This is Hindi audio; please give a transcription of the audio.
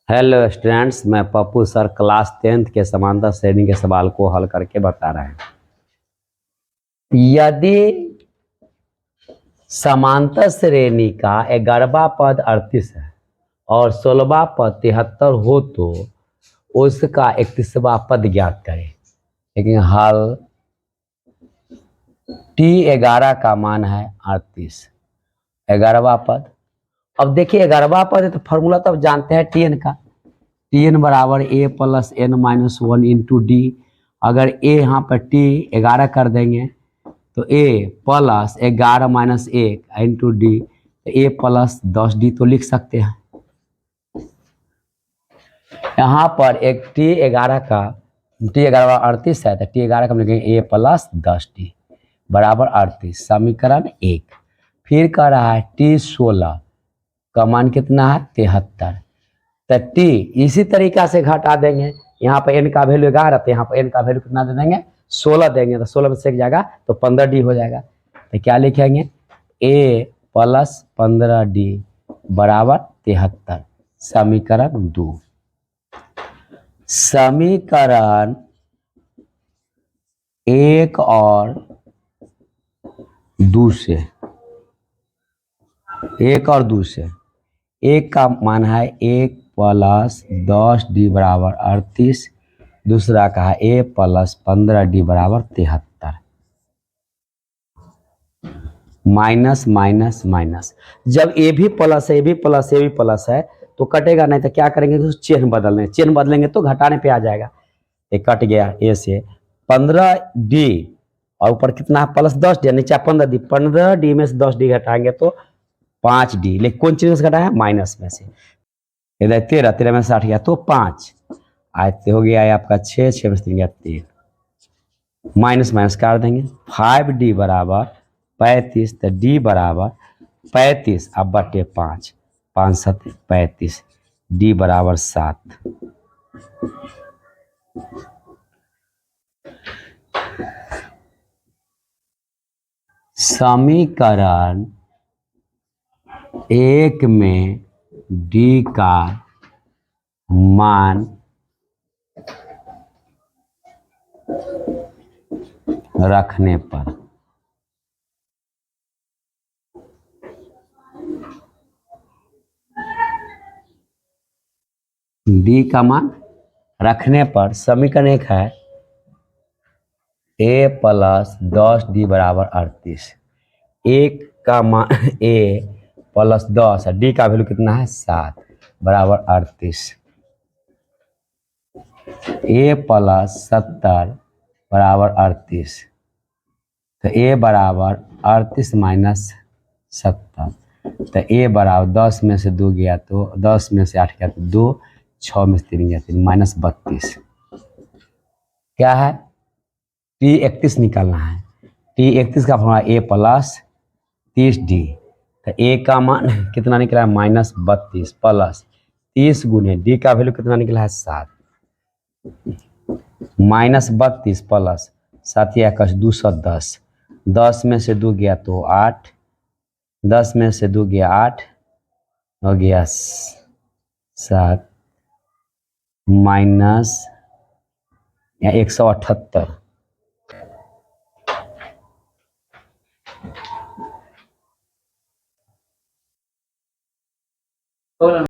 हेलो स्टूडेंट्स, मैं पप्पू सर क्लास 10th के समांतर श्रेणी के सवाल को हल करके बता रहे हैं। यदि समांतर श्रेणी का 11वां पद 38 है और 16वां पद 73 हो तो उसका 31वां पद ज्ञात करें। लेकिन हल T11 का मान है 38, 11वां पद। अब देखिए 11वां पद है तो फॉर्मूला तो अब जानते हैं Tn का। Tn बराबर a plus n minus 1 into D. अगर a यहाँ पर T11 कर देंगे तो a plus 11 minus 1 into D, a plus 10d तो लिख सकते हैं। यहाँ पर एक T11 का T11 38 है तो T11 का लिखेंगे a प्लस 10d बराबर 38, समीकरण 1। फिर कह रहा है T16 का मान कितना है 73, तो टी इसी तरीका से घटा देंगे। यहाँ पर एन का वैल्यू 11 तो यहाँ पर एन का वैल्यू कितना दे देंगे 16 देंगे, तो 16 में से एक जाएगा तो 15d हो जाएगा। तो क्या लिखेंगे a प्लस 15d बराबर 73, समीकरण 2। समीकरण 1 और 2 से, 1 और 2 से, एक का मान है 1 प्लस 10d बराबर 38, दूसरा का है a प्लस 15d बराबर 73। माइनस माइनस माइनस, जब ए भी प्लस है, ए भी प्लस, ए भी प्लस है तो कटेगा नहीं, तो क्या करेंगे तो चिन्ह बदलने, चिन्ह बदलेंगे तो घटाने पे आ जाएगा। ये कट गया ए से 15d और ऊपर कितना है प्लस 10d, नीचे 15d, 15d में से 10d घटाएंगे तो 5d, लेकिन कौन चीज से घटाया माइनस में से। इधर 13, 13 में से 60 गया तो 5, आज हो गया है आपका 6, 6 में से 3 गया 3, माइनस माइनस काट देंगे 5d बराबर 35, तो d बराबर 35 अब बटे 5, 5 7 35, d बराबर 7। समीकरण 1 में d का मान रखने पर d का मान रखने पर समीकरण 1 है a प्लस 10d बराबर 38, 1 का मान a प्लस 10 है, d का वैल्यू कितना है 7 बराबर 38, a प्लस 70 बराबर 38, तो a बराबर 38 माइनस 70, तो a बराबर 10 में से 2 गया तो 10 में से 8 गया तो 2, 6 में से 3 गया 3, माइनस 32। क्या है T31 निकालना है। T31 का फॉर्मूला a प्लस 30d, तो a का मान कितना निकला है माइनस 32 प्लस 30 गुने d का वैल्यू कितना निकला है 7, माइनस 32 प्लस 7 या 210, 10 में से 2 गया तो 8, 10 में से 2 गया 8, हो गया 7 माइनस 178।